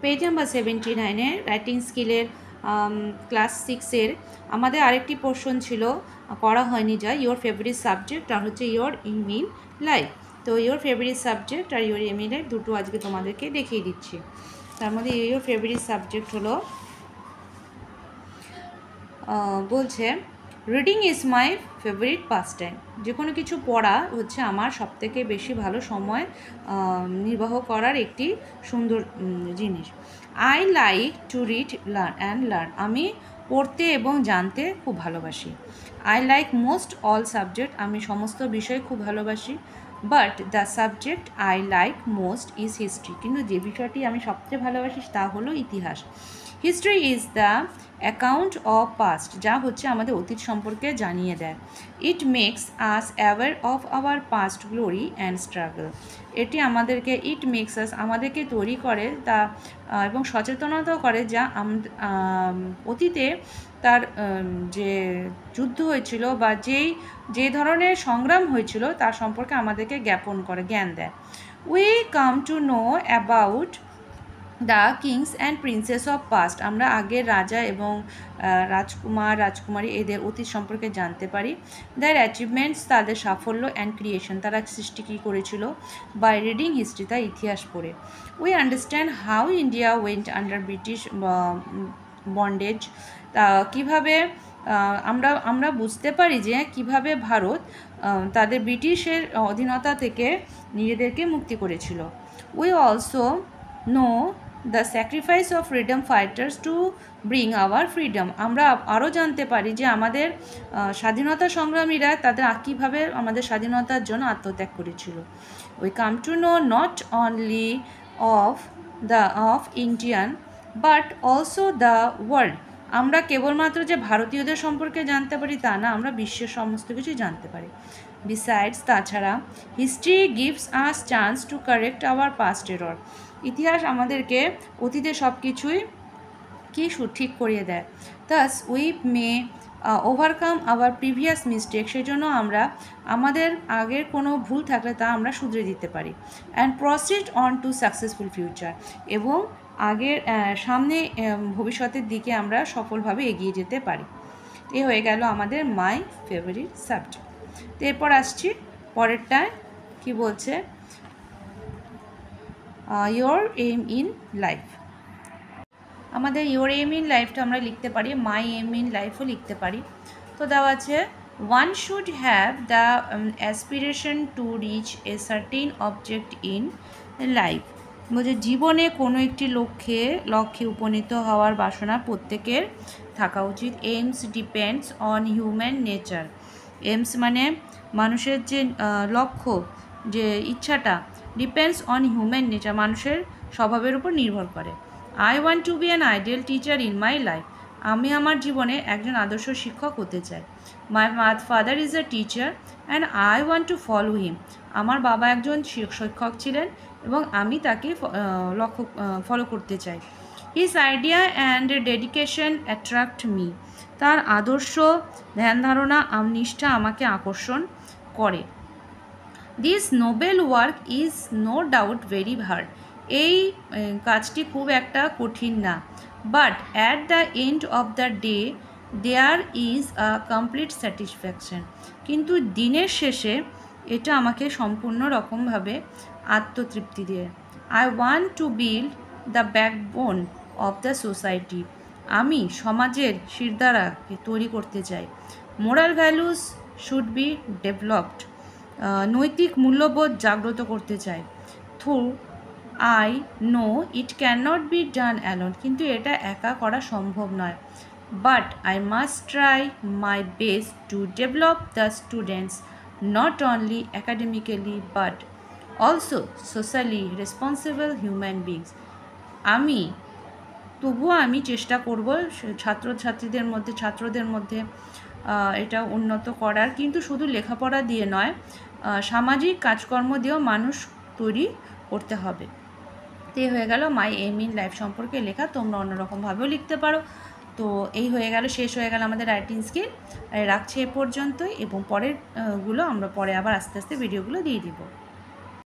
Page number 79 writing স্কিলের class 6-এর আমাদের আরেকটি পোর্শন ছিল, করা হয়নি যা ইয়োর ফেভারিট সাবজেক্ট আর হচ্ছে ইয়োর এম ইন লাইফ। তো ইয়োর ফেভারিট সাবজেক্ট আর ইয়োর এম ইন লাইফ দুটো আজকে তোমাদেরকে দেখিয়ে দিচ্ছি। তার মধ্যে ইয়োর ফেভারিট সাবজেক্ট হলো, বলছে reading is my favourite pass time. যে কোনো কিছু পড়া হচ্ছে আমার সবথেকে বেশি ভালো সময় নির্বাহ করার একটি সুন্দর জিনিস। I like to read and learn. আমি পড়তে এবং জানতে খুব ভালোবাসি। I like most all subject. আমি সমস্ত বিষয় খুব ভালোবাসি। But the subject I like most is history. কিন্তু যে বিষয়টি আমি সবচেয়ে ভালোবাসি তা হলো ইতিহাস। History is the account of past, যা হচ্ছে আমাদের অতীত সম্পর্কে জানিয়ে দেয়। It makes us aware of our past glory and struggle. এটি আমাদেরকে, ইট মেক্স আস আমাদেরকে তৈরি করে তা এবং সচেতনতাও করে, যা অতীতে তার যে যুদ্ধ হয়েছিল বা যে ধরনের সংগ্রাম হয়েছিল তার সম্পর্কে আমাদেরকে জ্ঞান দেয়। We come to know about the kings and princes of past. আমরা আগের রাজা এবং রাজকুমারী এদের অতীত সম্পর্কে জানতে পারি। দ্যার অ্যাচিভমেন্টস, তাদের সাফল্য, অ্যান্ড ক্রিয়েশন, তারা সৃষ্টি কী করেছিল। বাই রিডিং হিস্ট্রি, তার ইতিহাস পড়ে। We understand how India went under British bondage. কীভাবে আমরা বুঝতে পারি যে কীভাবে ভারত তাদের ব্রিটিশের অধীনতা থেকে নিজেদেরকে মুক্তি করেছিল। We also know the sacrifice of freedom fighters to bring our freedom. আমরা আরও জানতে পারি যে আমাদের স্বাধীনতা সংগ্রামীরা তাদের কীভাবে আমাদের স্বাধীনতার জন্য আত্মত্যাগ করেছিল। We come to know not only of Indian but also the world. আমরা কেবলমাত্র যে ভারতীয়দের সম্পর্কে জানতে পারি তা না, আমরা বিশ্বের সমস্ত কিছু জানতে পারি। বিসাইডস, তাছাড়া history gives us chance to correct hour past error. ইতিহাস আমাদেরকে অতীতে সব কিছুই ঠিক করিয়ে দেয়। Thus we may overcome our previous mistake. সেই জন্য আমরা আমাদের আগের কোনো ভুল থাকলে তা আমরা শুধরে দিতে পারি। And proceed on to successful future, এবং আগের সামনে ভবিষ্যতের দিকে আমরা সফলভাবে এগিয়ে যেতে পারি। এই হয়ে গেল আমাদের মাই ফেভারিট সাবজেক্ট। তো এরপর আসছি পরেরটায়, কি বলছে, ইয়োর এম ইন লাইফ। আমাদের ইয়োর এম ইন লাইফটা আমরা লিখতে পারি, মাই এম ইন লাইফও লিখতে পারি। তো দেওয়া আছে, one should have the aspiration to reach a certain object in life. বলছে জীবনে কোনো একটি লক্ষ্যে উপনীত হওয়ার বাসনা প্রত্যেকের থাকা উচিত। Aims depends on human nature. Aims মানে মানুষের যে লক্ষ্য, যে ইচ্ছাটা, ডিপেন্ডস অন হিউম্যান নেচার, মানুষের স্বভাবের উপর নির্ভর করে। I want two be an ideal teacher in my life. আমি আমার জীবনে একজন আদর্শ শিক্ষক হতে চাই। My father is a teacher and I want to follow him. আমার বাবা একজন শিক্ষক ছিলেন এবং আমি তাকে ফলো করতে চাই। His idea and dedication attract me. তার আদর্শ, ধ্যান ধারণা, নিষ্ঠা আমাকে আকর্ষণ করে। This noble work is no doubt very hard. এই কাজটি খুব একটা কঠিন না। But at the end of the day there is a complete satisfaction. কিন্তু দিনের শেষে এটা আমাকে সম্পূর্ণ রকমভাবে আত্মতৃপ্তি দেয়। I want to build the backbone of the society. আমি সমাজের শিরদাঁড়াকে তৈরি করতে চাই। Moral values should be developed. নৈতিক মূল্যবোধ জাগ্রত করতে চাই। Through I know it can not be done alone. কিন্তু এটা একা করা সম্ভব নয়। But I must try my best to develop the students not only academically but also socially responsible human beings. তবুও আমি চেষ্টা করব ছাত্রদের মধ্যে এটা উন্নত করার, কিন্তু শুধু লেখাপড়া দিয়ে নয়, সামাজিক কাজকর্ম দিয়েও মানুষ তৈরি করতে হবে। তো এই হয়ে গেল মাই এম ইন লাইফ সম্পর্কে লেখা। তোমরা অন্যরকমভাবেও লিখতে পারো। তো এই শেষ হয়ে গেল আমাদের রাইটিং স্কিল। রাখছি এ পর্যন্তই, এবং পরেরগুলো আমরা পরে আবার আস্তে আস্তে ভিডিওগুলো দিয়ে দিব।